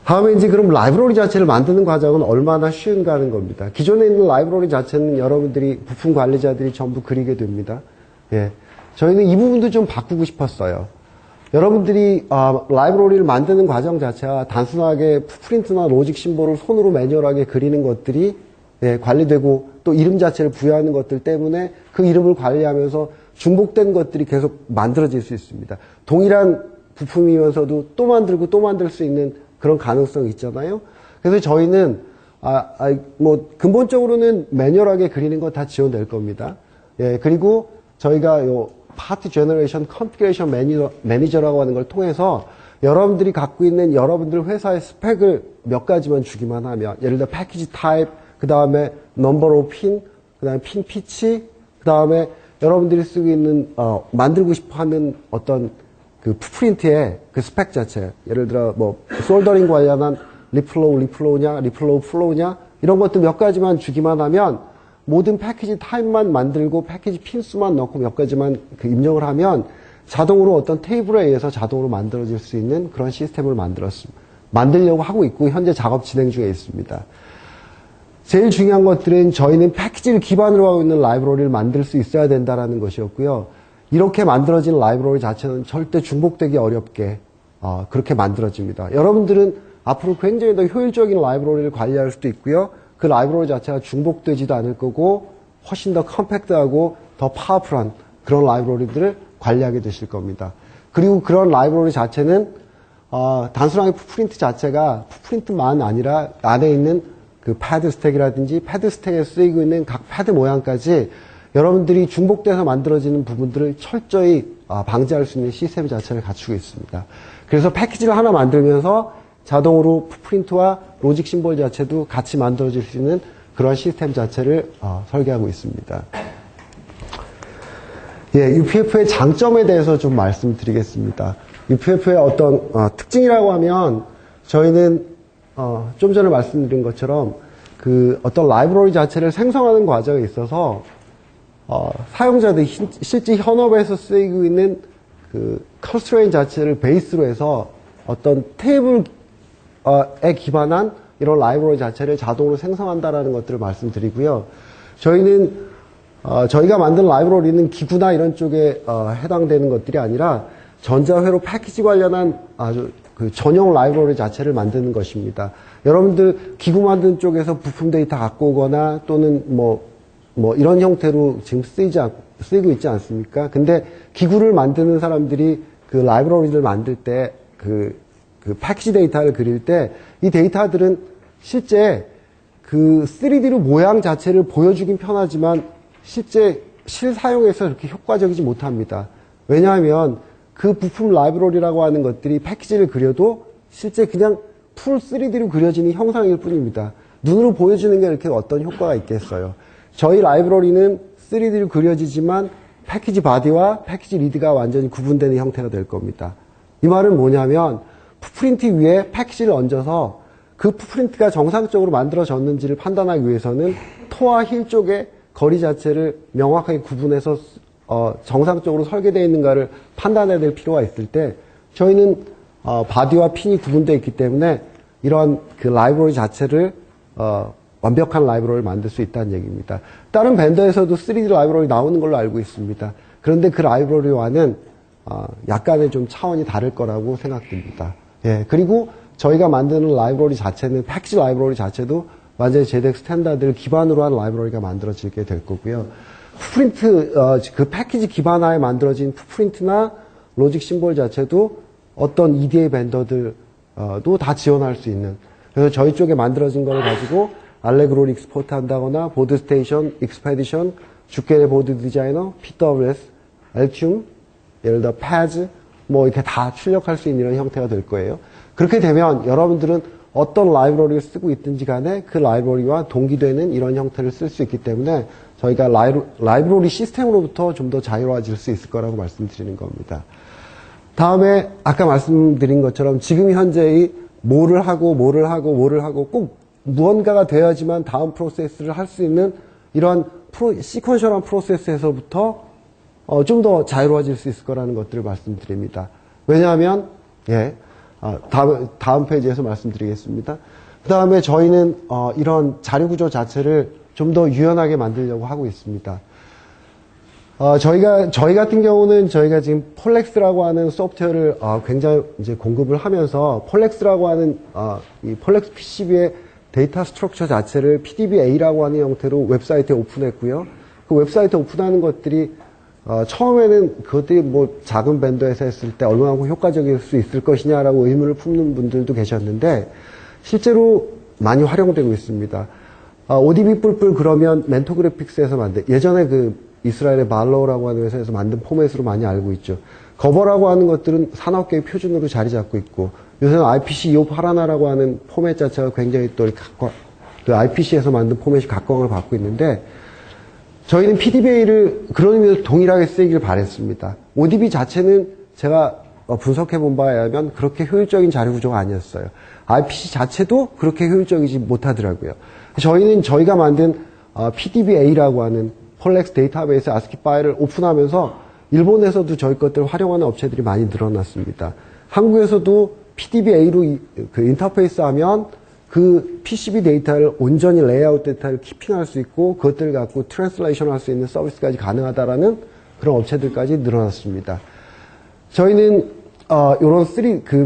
다음에 이제 그럼 라이브러리 자체를 만드는 과정은 얼마나 쉬운가 하는 겁니다. 기존에 있는 라이브러리 자체는 여러분들이 부품 관리자들이 전부 그리게 됩니다. 예. 저희는 이 부분도 좀 바꾸고 싶었어요. 여러분들이 라이브러리를 만드는 과정 자체가 단순하게 풋프린트나 로직 심볼을 손으로 매뉴얼하게 그리는 것들이 관리되고 또 이름 자체를 부여하는 것들 때문에 그 이름을 관리하면서 중복된 것들이 계속 만들어질 수 있습니다. 동일한 부품이면서도 또 만들고 또 만들 수 있는 그런 가능성이 있잖아요. 그래서 저희는 근본적으로는 매뉴얼하게 그리는 거 다 지원될 겁니다. 예, 그리고 저희가 요 파트 제너레이션 컨피그레이션 매니저라고 하는 걸 통해서 여러분들이 갖고 있는 여러분들 회사의 스펙을 몇 가지만 주기만 하면, 예를 들어 패키지 타입, 그 다음에 넘버 오브 핀, 그 다음에 핀 피치, 그 다음에 여러분들이 쓰고 있는 만들고 싶어하는 어떤 그 풋프린트의 그 스펙 자체, 예를 들어 뭐 솔더링 관련한 리플로우냐, 리플로우 플로우냐, 이런 것들 몇 가지만 주기만 하면 모든 패키지 타입만 만들고 패키지 핀 수만 넣고 몇 가지만 그 입력을 하면 자동으로 어떤 테이블에 의해서 자동으로 만들어질 수 있는 그런 시스템을 만들려고 하고 있고 현재 작업 진행 중에 있습니다. 제일 중요한 것들은 저희는 패키지를 기반으로 하고 있는 라이브러리를 만들 수 있어야 된다는 것이었고요. 이렇게 만들어진 라이브러리 자체는 절대 중복되기 어렵게 그렇게 만들어집니다. 여러분들은 앞으로 굉장히 더 효율적인 라이브러리를 관리할 수도 있고요. 그 라이브러리 자체가 중복되지도 않을 거고 훨씬 더 컴팩트하고 더 파워풀한 그런 라이브러리들을 관리하게 되실 겁니다. 그리고 그런 라이브러리 자체는 단순하게 풋프린트 자체가 풋프린트만 아니라 안에 있는 그 패드 스택이라든지 패드 스택에 쓰이고 있는 각 패드 모양까지 여러분들이 중복돼서 만들어지는 부분들을 철저히 방지할 수 있는 시스템 자체를 갖추고 있습니다. 그래서 패키지를 하나 만들면서 자동으로 풋프린트와 로직 심볼 자체도 같이 만들어질 수 있는 그런 시스템 자체를 설계하고 있습니다. 예, UPF의 장점에 대해서 좀 말씀드리겠습니다. UPF의 어떤 특징이라고 하면 저희는 좀 전에 말씀드린 것처럼 그 어떤 라이브러리 자체를 생성하는 과정에 있어서 사용자들이 실제 현업에서 쓰이고 있는 그 컨스트레인 자체를 베이스로 해서 어떤 테이블에 기반한 이런 라이브러리 자체를 자동으로 생성한다라는 것들을 말씀드리고요. 저희는 저희가 만든 라이브러리는 기구나 이런 쪽에 해당되는 것들이 아니라 전자회로 패키지 관련한 아주 그 전용 라이브러리 자체를 만드는 것입니다. 여러분들 기구 만드는 쪽에서 부품 데이터 갖고 오거나 또는 뭐 이런 형태로 지금 쓰이고 있지 않습니까? 근데 기구를 만드는 사람들이 그 라이브러리를 만들 때 그 패키지 데이터를 그릴 때 이 데이터들은 실제 그 3D로 모양 자체를 보여주긴 편하지만 실제 실사용에서 그렇게 효과적이지 못합니다. 왜냐하면 그 부품 라이브러리라고 하는 것들이 패키지를 그려도 실제 그냥 풀 3D로 그려지는 형상일 뿐입니다. 눈으로 보여주는 게 이렇게 어떤 효과가 있겠어요. 저희 라이브러리는 3D로 그려지지만 패키지 바디와 패키지 리드가 완전히 구분되는 형태가 될 겁니다. 이 말은 뭐냐면 풋프린트 위에 패키지를 얹어서 그 풋프린트가 정상적으로 만들어졌는지를 판단하기 위해서는 토와 힐 쪽의 거리 자체를 명확하게 구분해서 정상적으로 설계되어 있는가를 판단해야 될 필요가 있을 때 저희는 바디와 핀이 구분되어 있기 때문에 이런 그 라이브러리 자체를 완벽한 라이브러리를 만들 수 있다는 얘기입니다. 다른 벤더에서도 3D 라이브러리 나오는 걸로 알고 있습니다. 그런데 그 라이브러리와는 약간의 좀 차원이 다를 거라고 생각됩니다. 예, 그리고 저희가 만드는 라이브러리 자체는 패키지 라이브러리 자체도 완전히 제덱 스탠다드를 기반으로 한 라이브러리가 만들어지게 될 거고요. 풋프린트, 그 패키지 기반하에 만들어진 풋프린트나 로직 심볼 자체도 어떤 EDA 벤더들도 다 지원할 수 있는, 그래서 저희 쪽에 만들어진 거를 가지고 알레그로를 익스포트 한다거나 보드스테이션, 익스페디션, 주케레 보드 디자이너, PWS, 엘튠, 예를 들어 패즈, 뭐 이렇게 다 출력할 수 있는 이런 형태가 될 거예요. 그렇게 되면 여러분들은 어떤 라이브러리를 쓰고 있든지 간에 그 라이브러리와 동기되는 이런 형태를 쓸 수 있기 때문에 저희가 라이브러리 시스템으로부터 좀 더 자유로워질 수 있을 거라고 말씀드리는 겁니다. 다음에 아까 말씀드린 것처럼 지금 현재의 뭐를 하고 꼭 무언가가 되어야지만 다음 프로세스를 할 수 있는 이러한 시퀀셜한 프로세스에서부터 좀 더 자유로워질 수 있을 거라는 것들을 말씀드립니다. 왜냐하면 다음 페이지에서 말씀드리겠습니다. 그 다음에 저희는 이런 자료 구조 자체를 좀 더 유연하게 만들려고 하고 있습니다. 저희 같은 경우는 저희가 지금 폴렉스라고 하는 소프트웨어를 굉장히 이제 공급을 하면서 폴렉스라고 하는 이 폴렉스 PCB의 데이터 스트럭처 자체를 PDB-A라고 하는 형태로 웹사이트에 오픈했고요. 그 웹사이트에 오픈하는 것들이 처음에는 그것들이 뭐 작은 벤더에서 했을 때 얼마나 효과적일 수 있을 것이냐라고 의문을 품는 분들도 계셨는데 실제로 많이 활용되고 있습니다. ODB 뿔뿔 그러면 멘토그래픽스에서 만든 예전에 그 이스라엘의 말로우라고 하는 회사에서 만든 포맷으로 많이 알고 있죠. 거버라고 하는 것들은 산업계의 표준으로 자리 잡고 있고 요새는 IPC 2581라고 하는 포맷 자체가 굉장히 또 그 IPC에서 만든 포맷이 각광을 받고 있는데 저희는 PDB-A를 그런 의미에서 동일하게 쓰기를 바랬습니다. ODB 자체는 제가 분석해 본 바에 의하면 그렇게 효율적인 자료 구조가 아니었어요. IPC 자체도 그렇게 효율적이지 못하더라고요. 저희는 저희가 만든 PDB-A라고 하는 폴렉스 데이터베이스 ASCII 파일을 오픈하면서 일본에서도 저희 것들을 활용하는 업체들이 많이 늘어났습니다. 한국에서도 PDB-A로 그 인터페이스 하면 그 PCB 데이터를 온전히 레이아웃 데이터를 키핑할 수 있고 그것들을 갖고 트랜슬레이션 할 수 있는 서비스까지 가능하다라는 그런 업체들까지 늘어났습니다. 저희는 요런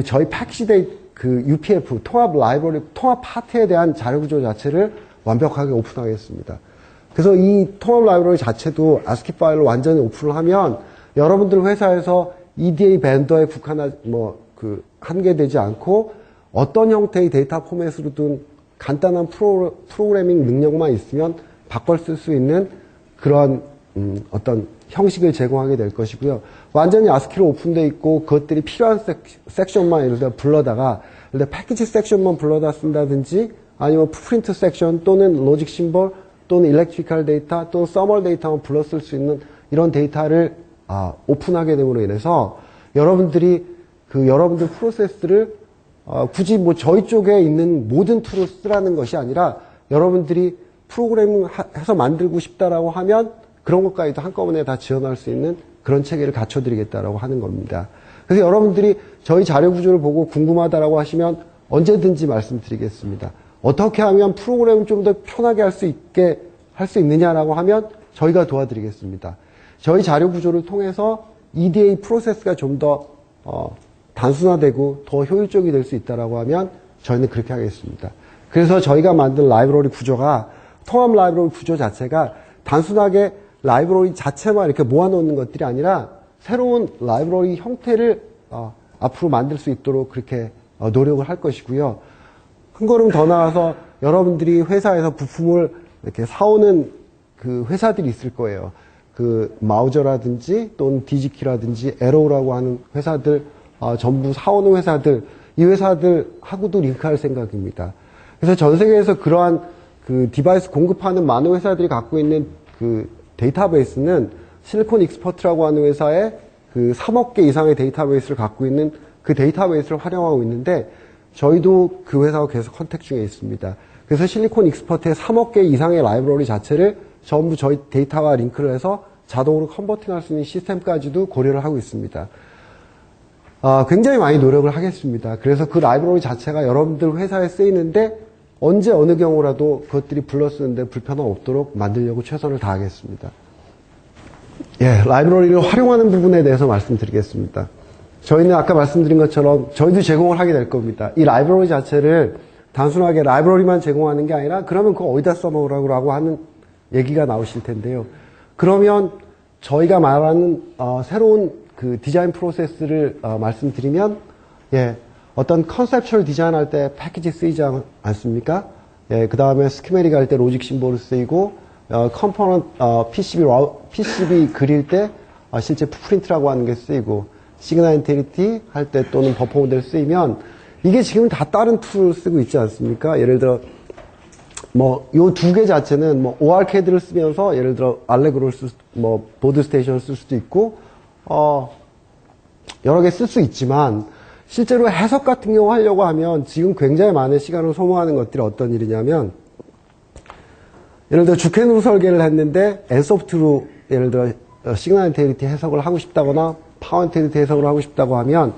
저희 패키지 그 UPF 통합 라이브러리 통합 파트에 대한 자료 구조 자체를 완벽하게 오픈하겠습니다. 그래서 이 통합 라이브러리 자체도 ASCII 파일로 완전히 오픈을 하면 여러분들 회사에서 EDA 벤더에 한계되지 않고 어떤 형태의 데이터 포맷으로든 간단한 프로그래밍 능력만 있으면 바꿔 쓸 수 있는 그런 어떤 형식을 제공하게 될 것이고요. 완전히 ASCII로 오픈되어 있고 그것들이 필요한 섹션만 예를 들어 불러다가 예를 들어 패키지 섹션만 불러다 쓴다든지 아니면 프린트 섹션 또는 로직 심볼 또는 일렉트리컬 데이터 또는 서멀 데이터만 불러 쓸 수 있는 이런 데이터를 오픈하게 됨으로 인해서 여러분들 프로세스를 굳이 뭐 저희 쪽에 있는 모든 툴을 쓰라는 것이 아니라 여러분들이 프로그래밍 해서 만들고 싶다라고 하면 그런 것까지도 한꺼번에 다 지원할 수 있는 그런 체계를 갖춰드리겠다라고 하는 겁니다. 그래서 여러분들이 저희 자료 구조를 보고 궁금하다라고 하시면 언제든지 말씀드리겠습니다. 어떻게 하면 프로그램을 좀 더 편하게 할 수 있느냐라고 하면 저희가 도와드리겠습니다. 저희 자료 구조를 통해서 EDA 프로세스가 좀 더 단순화되고 더 효율적이 될 수 있다라고 하면 저희는 그렇게 하겠습니다. 그래서 저희가 만든 라이브러리 구조가 통합 라이브러리 구조 자체가 단순하게 라이브러리 자체만 이렇게 모아놓는 것들이 아니라 새로운 라이브러리 형태를 앞으로 만들 수 있도록 그렇게 노력을 할 것이고요. 한 걸음 더 나아가서 여러분들이 회사에서 부품을 이렇게 사오는 그 회사들이 있을 거예요. 그 마우저라든지 또는 디지키라든지 에로우라고 하는 회사들 전부 사오는 회사들 이 회사들하고도 링크할 생각입니다. 그래서 전 세계에서 그러한 그 디바이스 공급하는 많은 회사들이 갖고 있는 그 데이터베이스는 실리콘 익스퍼트라고 하는 회사의 그 3억 개 이상의 데이터베이스를 갖고 있는 그 데이터베이스를 활용하고 있는데 저희도 그 회사와 계속 컨택 중에 있습니다. 그래서 실리콘 익스퍼트의 3억 개 이상의 라이브러리 자체를 전부 저희 데이터와 링크를 해서 자동으로 컨버팅할 수 있는 시스템까지도 고려를 하고 있습니다. 굉장히 많이 노력을 하겠습니다. 그래서 그 라이브러리 자체가 여러분들 회사에 쓰이는데 언제 어느 경우라도 그것들이 불러 쓰는데 불편함 없도록 만들려고 최선을 다하겠습니다. 예, 라이브러리를 활용하는 부분에 대해서 말씀드리겠습니다. 저희는 아까 말씀드린 것처럼 저희도 제공을 하게 될 겁니다. 이 라이브러리 자체를 단순하게 라이브러리만 제공하는 게 아니라 그러면 그거 어디다 써먹으라고 하는 얘기가 나오실 텐데요. 그러면 저희가 말하는 새로운 그 디자인 프로세스를 말씀드리면 예, 어떤 컨셉츄얼 디자인할 때 패키지 쓰이지 않습니까? 예, 그 다음에 스키메릭 할 때 로직 심볼을 쓰이고 컴포넌트 PCB 그릴 때 실제 풋프린트라고 하는 게 쓰이고 시그널 인테리티 할 때 또는 버퍼 모델 쓰이면 이게 지금 다 다른 툴을 쓰고 있지 않습니까? 예를 들어 요 두 개 자체는 ORCAD를 쓰면서 예를 들어 알레그로를 보드 스테이션을 쓸 수도 있고 여러 개 쓸 수 있지만 실제로 해석 같은 경우 하려고 하면 지금 굉장히 많은 시간을 소모하는 것들이 어떤 일이냐면 예를 들어 주캔으로 설계를 했는데 엔소프트로 예를 들어 시그널 인테리티 해석을 하고 싶다거나 파워 인테리티 해석을 하고 싶다고 하면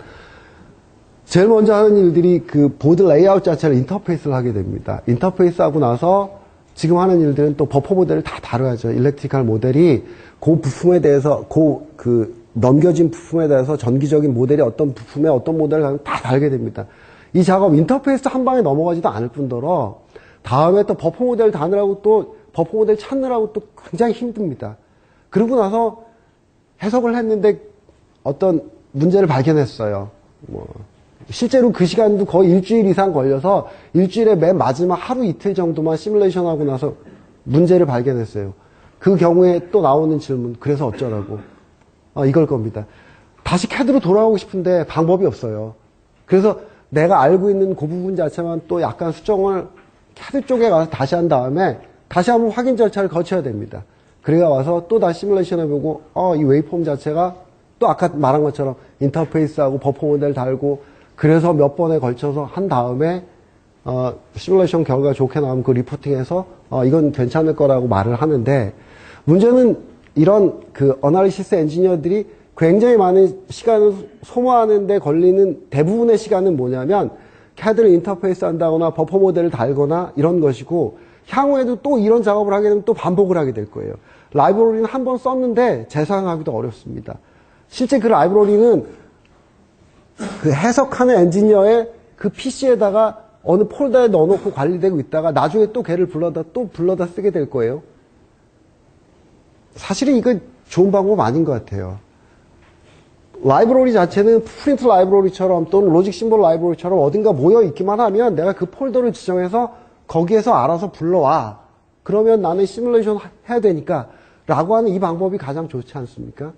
제일 먼저 하는 일들이 그 보드 레이아웃 자체를 인터페이스를 하게 됩니다. 인터페이스 하고 나서 지금 하는 일들은 또 버퍼 모델을 다 다뤄야죠. 일렉트리컬 모델이 그 부품에 대해서 넘겨진 부품에 대해서 전기적인 모델이 어떤 부품에 어떤 모델을 가면 다 달게 됩니다. 이 작업 인터페이스 한 방에 넘어가지도 않을 뿐더러 다음에 또 버퍼 모델 다느라고 또 버퍼 모델 찾느라고 또 굉장히 힘듭니다. 그러고 나서 해석을 했는데 어떤 문제를 발견했어요. 실제로 그 시간도 거의 일주일 이상 걸려서 일주일에 맨 마지막 하루 이틀 정도만 시뮬레이션 하고 나서 문제를 발견했어요. 그 경우에 또 나오는 질문, 그래서 어쩌라고? 이걸 겁니다. 다시 CAD로 돌아오고 싶은데 방법이 없어요. 그래서 내가 알고 있는 그 부분 자체만 또 약간 수정을 CAD 쪽에 가서 다시 한 다음에 다시 한번 확인 절차를 거쳐야 됩니다. 그래가 와서 또 다시 시뮬레이션 해보고 이 웨이폼 자체가 또 아까 말한 것처럼 인터페이스하고 버퍼 모델 달고 그래서 몇 번에 걸쳐서 한 다음에 시뮬레이션 결과가 좋게 나오면 그 리포팅해서 이건 괜찮을 거라고 말을 하는데 문제는 이런 그 어나리시스 엔지니어들이 굉장히 많은 시간을 소모하는 데 걸리는 대부분의 시간은 뭐냐면 CAD를 인터페이스 한다거나 버퍼 모델을 달거나 이런 것이고 향후에도 또 이런 작업을 하게 되면 또 반복을 하게 될 거예요. 라이브러리는 한 번 썼는데 재사용하기도 어렵습니다. 실제 그 라이브러리는 그 해석하는 엔지니어의 그 PC에다가 어느 폴더에 넣어놓고 관리되고 있다가 나중에 또 걔를 불러다 쓰게 될 거예요. 사실은 이거 좋은 방법 아닌 것 같아요. 라이브러리 자체는 프린트 라이브러리처럼 또는 로직 심볼 라이브러리처럼 어딘가 모여 있기만 하면 내가 그 폴더를 지정해서 거기에서 알아서 불러와. 그러면 나는 시뮬레이션 해야 되니까 라고 하는 이 방법이 가장 좋지 않습니까?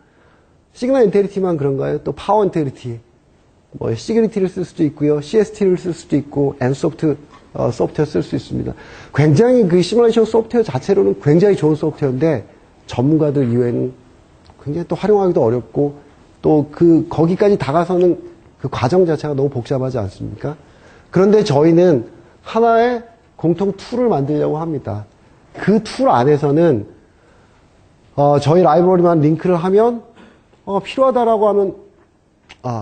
시그널 인테그리티만 그런가요? 또 파워 인테그리티, 시그리티를 쓸 수도 있고요. CST를 쓸 수도 있고 엔소프트 소프트웨어 쓸 수 있습니다. 굉장히 그 시뮬레이션 소프트웨어 자체로는 굉장히 좋은 소프트웨어인데 전문가들 이외에는 굉장히 또 활용하기도 어렵고 또 거기까지 다가서는 그 과정 자체가 너무 복잡하지 않습니까? 그런데 저희는 하나의 공통 툴을 만들려고 합니다. 그 툴 안에서는 저희 라이브러리만 링크를 하면 필요하다라고 하면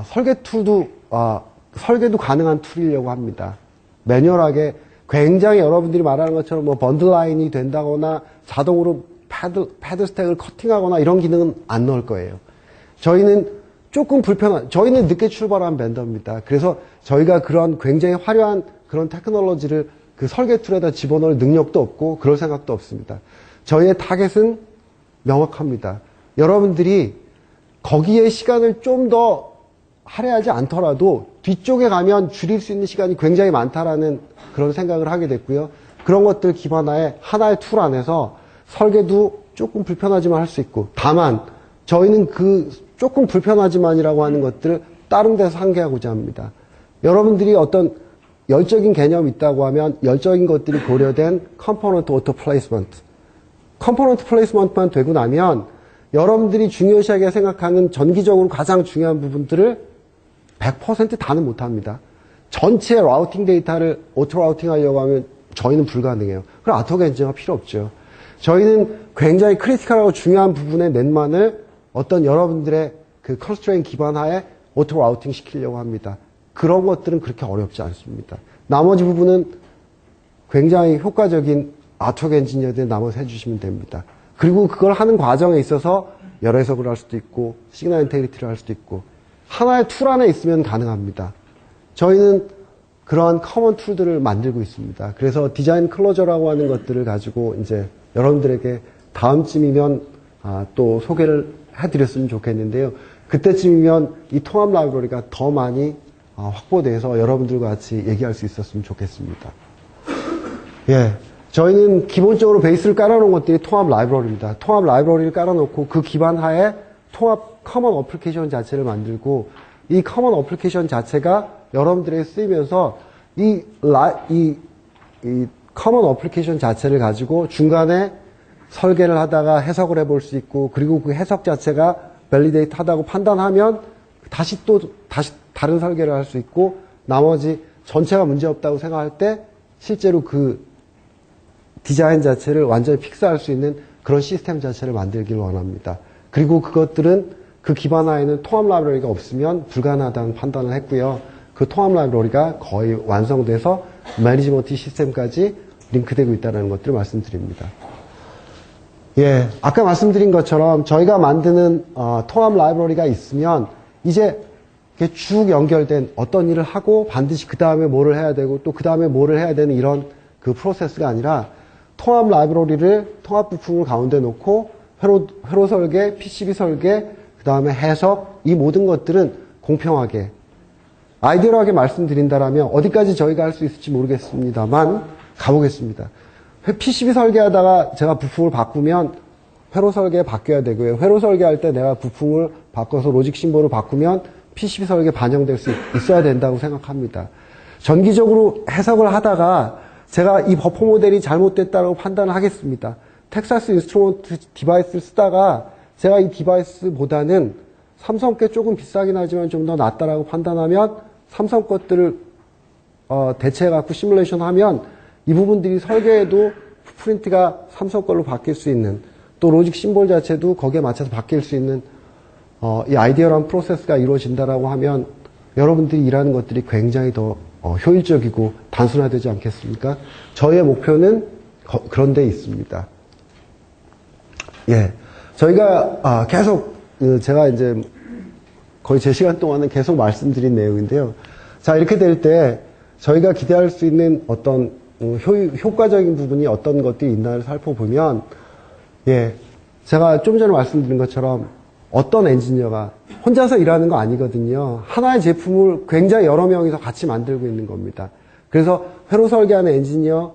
설계 툴도 설계도 가능한 툴이려고 합니다. 매뉴얼하게 굉장히 여러분들이 말하는 것처럼 번들 라인이 된다거나 자동으로 패드 스택을 커팅하거나 이런 기능은 안 넣을 거예요. 저희는 저희는 늦게 출발한 벤더입니다. 그래서 저희가 그런 굉장히 화려한 그런 테크놀로지를 그 설계 툴에다 집어넣을 능력도 없고 그럴 생각도 없습니다. 저희의 타겟은 명확합니다. 여러분들이 거기에 시간을 좀 더 할애하지 않더라도 뒤쪽에 가면 줄일 수 있는 시간이 굉장히 많다라는 그런 생각을 하게 됐고요. 그런 것들 기반하에 하나의 툴 안에서 설계도 조금 불편하지만 할 수 있고 다만 저희는 그 조금 불편하지만이라고 하는 것들을 다른 데서 상기하고자 합니다. 여러분들이 어떤 열적인 개념이 있다고 하면 열적인 것들이 고려된 컴포넌트 오토 플레이스먼트. 컴포넌트 플레이스먼트만 되고 나면 여러분들이 중요시하게 생각하는 전기적으로 가장 중요한 부분들을 100% 다는 못합니다. 전체 라우팅 데이터를 오토 라우팅 하려고 하면 저희는 불가능해요. 그럼 아토 엔지니어가 필요 없죠. 저희는 굉장히 크리티컬하고 중요한 부분의 넷만을 어떤 여러분들의 그 컨스트레인 기반하에 오토 라우팅 시키려고 합니다. 그런 것들은 그렇게 어렵지 않습니다. 나머지 부분은 굉장히 효과적인 아토 엔지니어들 나머지 해주시면 됩니다. 그리고 그걸 하는 과정에 있어서 여러 해석을 할 수도 있고 시그널 인테그리티를 할 수도 있고 하나의 툴 안에 있으면 가능합니다. 저희는 그러한 커먼 툴들을 만들고 있습니다. 그래서 디자인 클로저라고 하는 것들을 가지고 이제 여러분들에게 다음쯤이면 또 소개를 해드렸으면 좋겠는데요. 그때쯤이면 이 통합 라이브러리가 더 많이 확보돼서 여러분들과 같이 얘기할 수 있었으면 좋겠습니다. 예. 저희는 기본적으로 베이스를 깔아놓은 것들이 통합 라이브러리입니다. 통합 라이브러리를 깔아놓고 그 기반 하에 통합 커먼 어플리케이션 자체를 만들고 이 커먼 어플리케이션 자체가 여러분들에게 쓰이면서 이 커먼 어플리케이션 자체를 가지고 중간에 설계를 하다가 해석을 해볼 수 있고 그리고 그 해석 자체가 밸리데이트 하다고 판단하면 다시 다른 설계를 할 수 있고 나머지 전체가 문제없다고 생각할 때 실제로 그 디자인 자체를 완전히 픽스할 수 있는 그런 시스템 자체를 만들기를 원합니다. 그리고 그것들은 그 기반 하에는 통합 라이브러리가 없으면 불가능하다는 판단을 했고요. 그 통합 라이브러리가 거의 완성돼서 매니지먼트 시스템까지 링크되고 있다는 것들을 말씀드립니다. 예, 아까 말씀드린 것처럼 저희가 만드는 통합 라이브러리가 있으면 이제 이렇게 쭉 연결된 어떤 일을 하고 반드시 그 다음에 뭐를 해야 되고 또 그 다음에 뭐를 해야 되는 이런 그 프로세스가 아니라 통합 라이브러리를 통합 부품을 가운데 놓고 회로 설계, PCB 설계, 그 다음에 해석, 이 모든 것들은 공평하게 아이디어하게 말씀드린다라면 어디까지 저희가 할 수 있을지 모르겠습니다만 가보겠습니다. PCB 설계하다가 제가 부품을 바꾸면 회로 설계에 바뀌어야 되고요. 회로 설계할 때 내가 부품을 바꿔서 로직 심볼을 바꾸면 PCB 설계에 반영될 수 있어야 된다고 생각합니다. 전기적으로 해석을 하다가 제가 이 버퍼 모델이 잘못됐다고 판단을 하겠습니다. 텍사스 인스트루먼트 디바이스를 쓰다가 제가 이 디바이스보다는 삼성 게 조금 비싸긴 하지만 좀 더 낫다라고 판단하면 삼성 것들을 대체해갖고 시뮬레이션 하면 이 부분들이 설계에도 프린트가 삼성 걸로 바뀔 수 있는 또 로직 심볼 자체도 거기에 맞춰서 바뀔 수 있는 이 아이디어란 프로세스가 이루어진다라고 하면 여러분들이 일하는 것들이 굉장히 더 효율적이고 단순화되지 않겠습니까? 저희의 목표는 그런 데 있습니다. 예. 저희가 계속 제가 이제 거의 제 시간 동안은 계속 말씀드린 내용인데요. 자, 이렇게 될 때 저희가 기대할 수 있는 어떤 효과적인 부분이 어떤 것들이 있나를 살펴보면, 예, 제가 좀 전에 말씀드린 것처럼 어떤 엔지니어가 혼자서 일하는 거 아니거든요. 하나의 제품을 굉장히 여러 명이서 같이 만들고 있는 겁니다. 그래서 회로 설계하는 엔지니어,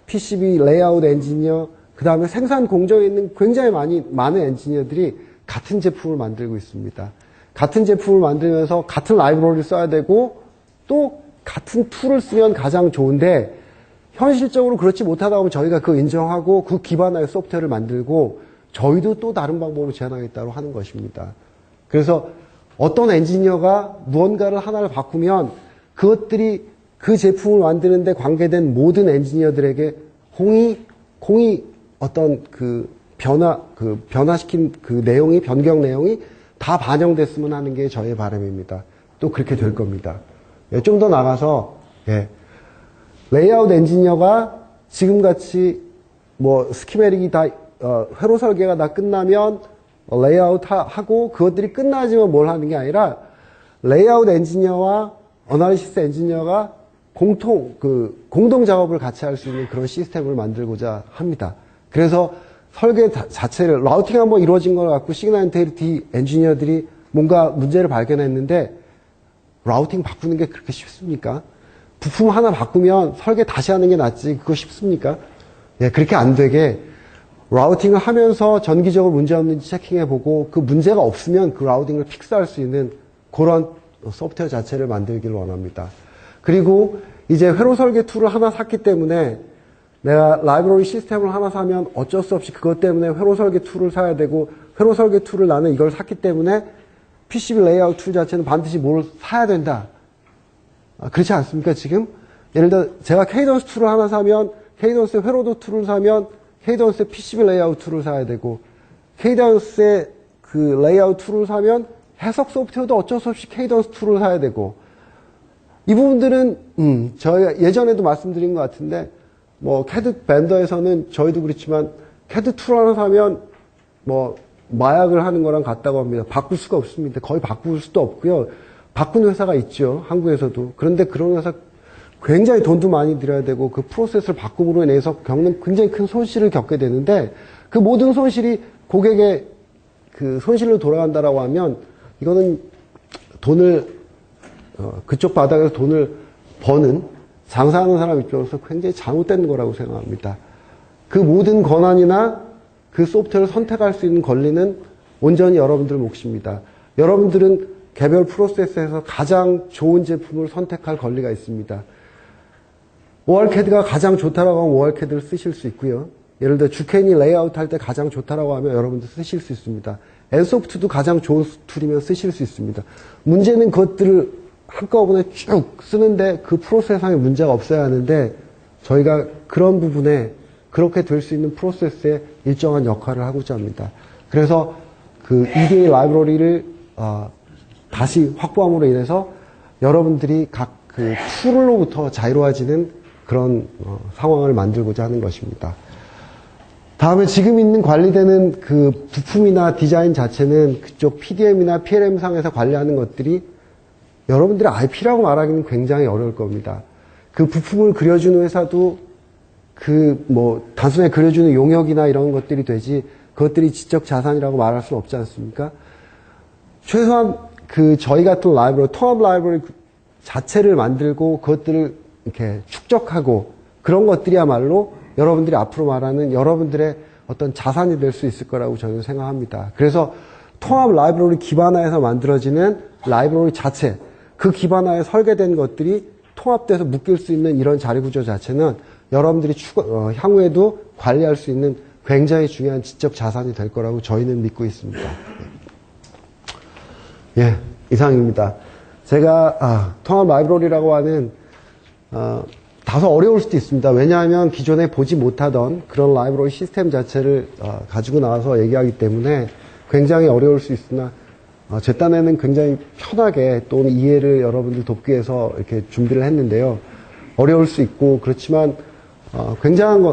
PCB 레이아웃 엔지니어, 그 다음에 생산 공정에 있는 굉장히 많은 엔지니어들이 같은 제품을 만들고 있습니다. 같은 제품을 만들면서 같은 라이브러리를 써야 되고 또 같은 툴을 쓰면 가장 좋은데 현실적으로 그렇지 못하다 보면 저희가 그거 인정하고 그 기반하에 소프트웨어를 만들고 저희도 또 다른 방법으로 제안하겠다고 하는 것입니다. 그래서 어떤 엔지니어가 무언가를 하나를 바꾸면 그것들이 그 제품을 만드는데 관계된 모든 엔지니어들에게 공이 어떤 변화시킨 그 내용이, 변경 내용이 다 반영됐으면 하는 게 저의 바람입니다. 또 그렇게 될 겁니다. 예, 좀 더 나가서, 예, 레이아웃 엔지니어가 지금같이 스키메틱이 다, 회로 설계가 다 끝나면 레이아웃 하고 그것들이 끝나지만 뭘 하는 게 아니라 레이아웃 엔지니어와 어나리시스 엔지니어가 공동 작업을 같이 할 수 있는 그런 시스템을 만들고자 합니다. 그래서 설계 자체를 라우팅 한번 이루어진 걸 갖고 시그널 인테그리티 엔지니어들이 뭔가 문제를 발견했는데 라우팅 바꾸는 게 그렇게 쉽습니까? 부품 하나 바꾸면 설계 다시 하는 게 낫지 그거 쉽습니까? 예, 그렇게 안 되게 라우팅을 하면서 전기적으로 문제 없는지 체킹해보고 그 문제가 없으면 그 라우팅을 픽스할 수 있는 그런 소프트웨어 자체를 만들기를 원합니다. 그리고 이제 회로 설계 툴을 하나 샀기 때문에 내가 라이브러리 시스템을 하나 사면 어쩔 수 없이 그것 때문에 회로 설계 툴을 사야 되고 회로 설계 툴을 나는 이걸 샀기 때문에 PCB 레이아웃 툴 자체는 반드시 뭘 사야 된다. 그렇지 않습니까 지금? 예를 들어 제가 케이던스 툴을 하나 사면 케이던스의 회로도 툴을 사면 케이던스의 PCB 레이아웃 툴을 사야 되고 케이던스의 그 레이아웃 툴을 사면 해석 소프트웨어도 어쩔 수 없이 케이던스 툴을 사야 되고 이 부분들은 저희가 예전에도 말씀드린 것 같은데 캐드 벤더에서는 저희도 그렇지만 캐드 툴 하나 사면 마약을 하는 거랑 같다고 합니다. 바꿀 수가 없습니다. 거의 바꿀 수도 없고요. 바꾸는 회사가 있죠. 한국에서도. 그런데 그런 회사 굉장히 돈도 많이 들여야 되고 그 프로세스를 바꿈으로 인해서 겪는 굉장히 큰 손실을 겪게 되는데 그 모든 손실이 고객의 그 손실로 돌아간다라고 하면 이거는 그쪽 바닥에서 돈을 버는 장사하는 사람 입장에서 굉장히 잘못된 거라고 생각합니다. 그 모든 권한이나 그 소프트웨어를 선택할 수 있는 권리는 온전히 여러분들 몫입니다. 여러분들은 개별 프로세스에서 가장 좋은 제품을 선택할 권리가 있습니다. ORCAD가 가장 좋다라고 하면 ORCAD를 쓰실 수 있고요. 예를 들어 주캔이 레이아웃 할 때 가장 좋다라고 하면 여러분들 쓰실 수 있습니다. N소프트도 가장 좋은 툴이면 쓰실 수 있습니다. 문제는 그것들을 한꺼번에 쭉 쓰는데 그 프로세스상에 문제가 없어야 하는데 저희가 그런 부분에 그렇게 될 수 있는 프로세스에 일정한 역할을 하고자 합니다. 그래서 그 EDA 라이브러리를 다시 확보함으로 인해서 여러분들이 각 그 툴로부터 자유로워지는 그런 상황을 만들고자 하는 것입니다. 다음에 지금 있는 관리되는 그 부품이나 디자인 자체는 그쪽 PDM이나 PLM 상에서 관리하는 것들이 여러분들의 IP라고 말하기는 굉장히 어려울 겁니다. 그 부품을 그려주는 회사도 단순히 그려주는 용역이나 이런 것들이 되지 그것들이 지적 자산이라고 말할 수는 없지 않습니까? 최소한 저희 같은 라이브러리, 통합 라이브러리 자체를 만들고 그것들을 이렇게 축적하고 그런 것들이야말로 여러분들이 앞으로 말하는 여러분들의 어떤 자산이 될 수 있을 거라고 저는 생각합니다. 그래서 통합 라이브러리 기반화해서 만들어지는 라이브러리 자체, 그 기반화에 설계된 것들이 통합돼서 묶일 수 있는 이런 자리구조 자체는 여러분들이 향후에도 관리할 수 있는 굉장히 중요한 지적 자산이 될 거라고 저희는 믿고 있습니다. 예, 이상입니다. 제가 통합 라이브러리라고 하는 다소 어려울 수도 있습니다. 왜냐하면 기존에 보지 못하던 그런 라이브러리 시스템 자체를 가지고 나와서 얘기하기 때문에 굉장히 어려울 수 있으나 제 딴에는 굉장히 편하게 또는 이해를 여러분들 돕기 위해서 이렇게 준비를 했는데요. 어려울 수 있고 그렇지만 굉장한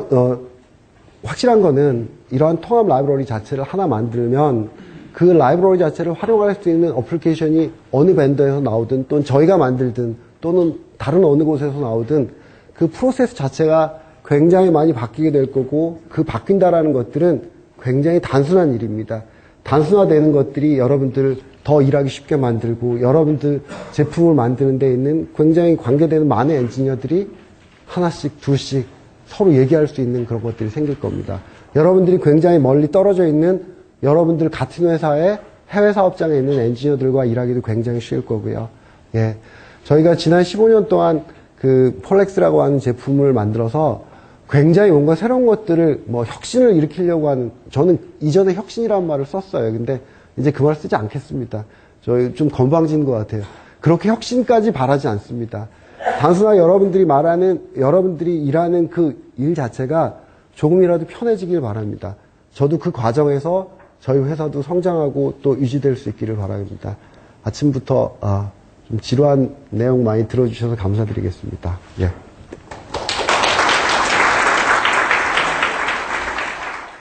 확실한 거는 이러한 통합 라이브러리 자체를 하나 만들면 그 라이브러리 자체를 활용할 수 있는 어플리케이션이 어느 벤더에서 나오든 또는 저희가 만들든 또는 다른 어느 곳에서 나오든 그 프로세스 자체가 굉장히 많이 바뀌게 될 거고 그 바뀐다라는 것들은 굉장히 단순한 일입니다. 단순화되는 것들이 여러분들 더 일하기 쉽게 만들고 여러분들 제품을 만드는 데 있는 굉장히 관계되는 많은 엔지니어들이 하나씩 둘씩 서로 얘기할 수 있는 그런 것들이 생길 겁니다. 여러분들이 굉장히 멀리 떨어져 있는 여러분들 같은 회사의 해외 사업장에 있는 엔지니어들과 일하기도 굉장히 쉬울 거고요. 예. 저희가 지난 15년 동안 그 폴렉스라고 하는 제품을 만들어서 굉장히 뭔가 새로운 것들을 혁신을 일으키려고 하는, 저는 이전에 혁신이라는 말을 썼어요. 근데 이제 그 말 쓰지 않겠습니다. 저희 좀 건방진 것 같아요. 그렇게 혁신까지 바라지 않습니다. 단순하게 여러분들이 일하는 그 일 자체가 조금이라도 편해지길 바랍니다. 저도 그 과정에서 저희 회사도 성장하고 또 유지될 수 있기를 바랍니다. 아침부터 좀 지루한 내용 많이 들어주셔서 감사드리겠습니다. 예.